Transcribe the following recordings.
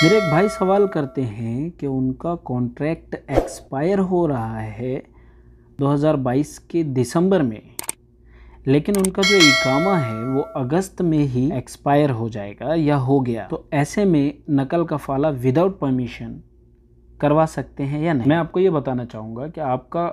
मेरे एक भाई सवाल करते हैं कि उनका कॉन्ट्रैक्ट एक्सपायर हो रहा है 2022 के दिसंबर में, लेकिन उनका जो इकामा है वो अगस्त में ही एक्सपायर हो जाएगा या हो गया, तो ऐसे में नकल कफाला विदाउट परमिशन करवा सकते हैं या नहीं। मैं आपको ये बताना चाहूँगा कि आपका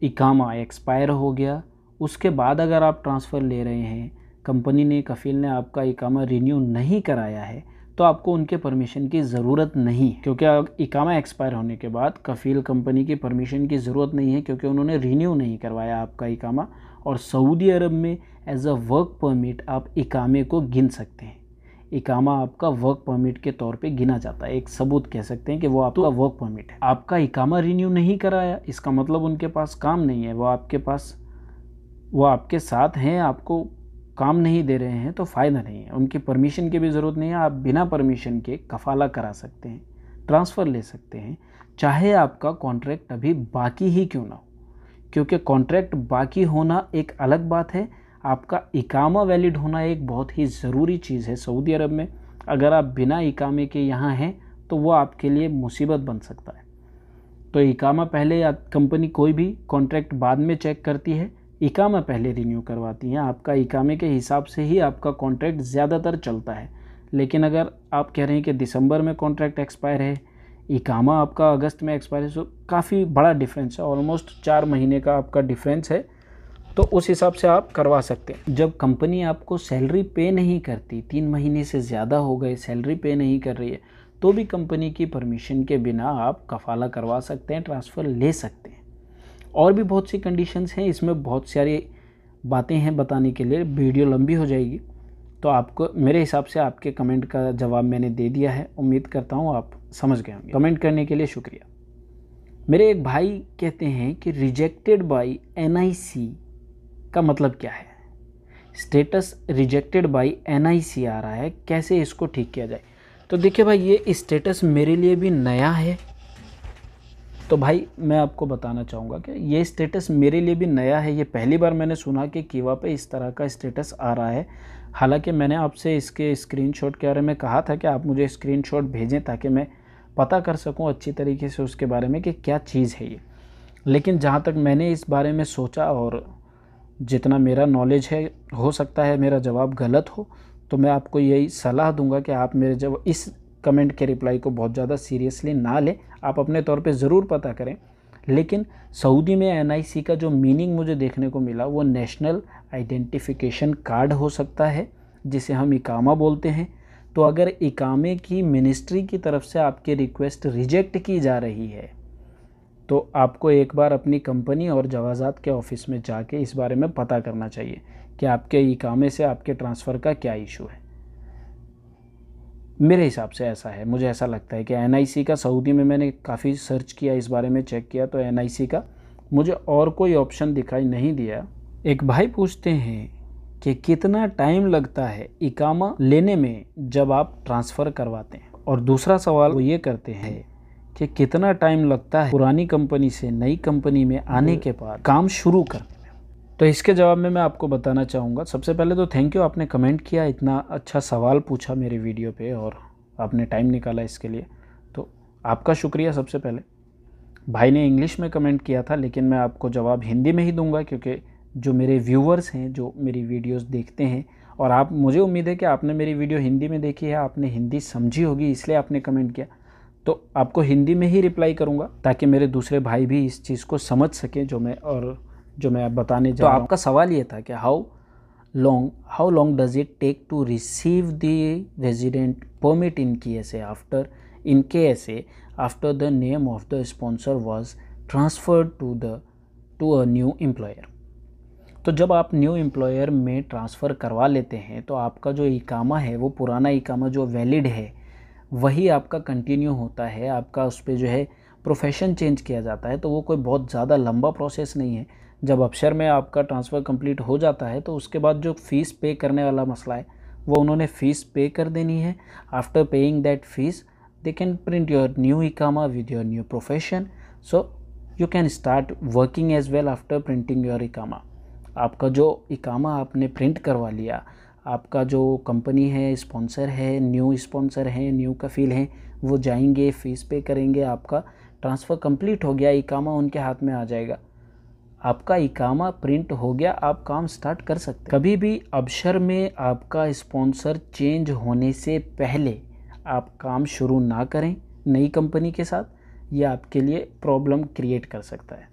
इकामा एक्सपायर हो गया, उसके बाद अगर आप ट्रांसफ़र ले रहे हैं, कंपनी ने, कफ़ील ने आपका इकामा रिन्यू नहीं कराया है, तो आपको उनके परमिशन की ज़रूरत नहीं, क्योंकि इकामा एक्सपायर होने के बाद कफ़ील कंपनी की परमिशन की ज़रूरत नहीं है, क्योंकि उन्होंने रिन्यू नहीं करवाया आपका इकामा। और सऊदी अरब में एज अ वर्क परमिट आप इकामे को गिन सकते हैं। इकामा आपका वर्क परमिट के तौर पे गिना जाता है, एक सबूत कह सकते हैं कि वो आपका वर्क परमिट है। आपका इकामा रिन्यू नहीं कराया, इसका मतलब उनके पास काम नहीं है, वो आपके साथ हैं, आपको काम नहीं दे रहे हैं, तो फ़ायदा नहीं है। उनकी परमिशन की भी ज़रूरत नहीं है, आप बिना परमिशन के कफ़ाला करा सकते हैं, ट्रांसफ़र ले सकते हैं, चाहे आपका कॉन्ट्रैक्ट अभी बाकी ही क्यों ना हो। क्योंकि कॉन्ट्रैक्ट बाकी होना एक अलग बात है, आपका इकामा वैलिड होना एक बहुत ही ज़रूरी चीज़ है। सऊदी अरब में अगर आप बिना इकामे के यहाँ हैं तो वो आपके लिए मुसीबत बन सकता है। तो इकामा पहले, कंपनी कोई भी कॉन्ट्रैक्ट बाद में चेक करती है, इकामा पहले रिन्यू करवाती हैं। आपका इकामे के हिसाब से ही आपका कॉन्ट्रैक्ट ज़्यादातर चलता है। लेकिन अगर आप कह रहे हैं कि दिसंबर में कॉन्ट्रैक्ट एक्सपायर है, इकामा आपका अगस्त में एक्सपायर है, तो काफ़ी बड़ा डिफरेंस है, ऑलमोस्ट 4 महीने का आपका डिफरेंस है, तो उस हिसाब से आप करवा सकते हैं। जब कंपनी आपको सैलरी पे नहीं करती, 3 महीने से ज़्यादा हो गए सैलरी पे नहीं कर रही है, तो भी कंपनी की परमिशन के बिना आप कफ़ाला करवा सकते हैं, ट्रांसफ़र ले सकते हैं। और भी बहुत सी कंडीशंस हैं, इसमें बहुत सारी बातें हैं बताने के लिए, वीडियो लंबी हो जाएगी। तो आपको, मेरे हिसाब से आपके कमेंट का जवाब मैंने दे दिया है, उम्मीद करता हूँ आप समझ गए होंगे। कमेंट करने के लिए शुक्रिया। मेरे एक भाई कहते हैं कि रिजेक्टेड बाय NIC का मतलब क्या है। स्टेटस रिजेक्टेड बाय NIC आ रहा है, कैसे इसको ठीक किया जाए। तो देखिए भाई, ये स्टेटस मेरे लिए भी नया है, तो भाई मैं आपको बताना चाहूँगा कि ये स्टेटस मेरे लिए भी नया है। ये पहली बार मैंने सुना कि कीवा पे इस तरह का स्टेटस आ रहा है। हालांकि मैंने आपसे इसके स्क्रीनशॉट के बारे में कहा था कि आप मुझे स्क्रीनशॉट भेजें ताकि मैं पता कर सकूं अच्छी तरीके से उसके बारे में कि क्या चीज़ है ये। लेकिन जहाँ तक मैंने इस बारे में सोचा और जितना मेरा नॉलेज है, हो सकता है मेरा जवाब गलत हो, तो मैं आपको यही सलाह दूँगा कि आप मेरे जब इस कमेंट के रिप्लाई को बहुत ज़्यादा सीरियसली ना लें। आप अपने तौर पे ज़रूर पता करें। लेकिन सऊदी में NIC का जो मीनिंग मुझे देखने को मिला वो नेशनल आइडेंटिफिकेशन कार्ड हो सकता है, जिसे हम इकामा बोलते हैं। तो अगर इकामे की मिनिस्ट्री की तरफ से आपकी रिक्वेस्ट रिजेक्ट की जा रही है, तो आपको एक बार अपनी कंपनी और जवाज़ात के ऑफिस में जाके इस बारे में पता करना चाहिए कि आपके इकामे से आपके ट्रांसफ़र का क्या इशू है। मेरे हिसाब से ऐसा है, मुझे ऐसा लगता है कि NIC का, सऊदी में मैंने काफ़ी सर्च किया, इस बारे में चेक किया, तो NIC का मुझे और कोई ऑप्शन दिखाई नहीं दिया। एक भाई पूछते हैं कि कितना टाइम लगता है इकामा लेने में जब आप ट्रांसफ़र करवाते हैं, और दूसरा सवाल वो ये करते हैं कि कितना टाइम लगता है पुरानी कंपनी से नई कंपनी में आने के बाद काम शुरू करने में। तो इसके जवाब में मैं आपको बताना चाहूँगा, सबसे पहले तो थैंक यू, आपने कमेंट किया, इतना अच्छा सवाल पूछा मेरे वीडियो पे और आपने टाइम निकाला इसके लिए, तो आपका शुक्रिया। सबसे पहले भाई ने इंग्लिश में कमेंट किया था, लेकिन मैं आपको जवाब हिंदी में ही दूंगा, क्योंकि जो मेरे व्यूवर्स हैं, जो मेरी वीडियोस देखते हैं, और आप, मुझे उम्मीद है कि आपने मेरी वीडियो हिंदी में देखी है, आपने हिंदी समझी होगी, इसलिए आपने कमेंट किया, तो आपको हिंदी में ही रिप्लाई करूँगा ताकि मेरे दूसरे भाई भी इस चीज़ को समझ सकें जो मैं बताने जा रहा हूँ। तो आपका सवाल ये था कि how long does it take to receive the resident permit in KSA after the name of the sponsor was transferred to a new employer. तो जब आप न्यू एम्प्लॉयर में ट्रांसफ़र करवा लेते हैं तो आपका जो इकामा है, वो पुराना इकामा जो वैलिड है वही आपका कंटिन्यू होता है। आपका उस पर जो है प्रोफेशन चेंज किया जाता है, तो वो कोई बहुत ज़्यादा लंबा प्रोसेस नहीं है। जब अबशर में आपका ट्रांसफ़र कंप्लीट हो जाता है तो उसके बाद जो फ़ीस पे करने वाला मसला है, वो उन्होंने फ़ीस पे कर देनी है। After paying that fees they can print your new iqama with your new profession, so you can start working as well after printing your iqama. आपका जो इकामा आपने प्रिंट करवा लिया, आपका जो कंपनी है, स्पॉन्सर है, न्यू स्पॉन्सर है, न्यू कफ़ील हैं, वो जाएंगे, फ़ीस पे करेंगे, आपका ट्रांसफ़र कंप्लीट हो गया, इकामा उनके हाथ में आ जाएगा, आपका इकामा प्रिंट हो गया, आप काम स्टार्ट कर सकते हैं। कभी भी अबशर में आपका स्पॉन्सर चेंज होने से पहले आप काम शुरू ना करें नई कंपनी के साथ, ये आपके लिए प्रॉब्लम क्रिएट कर सकता है।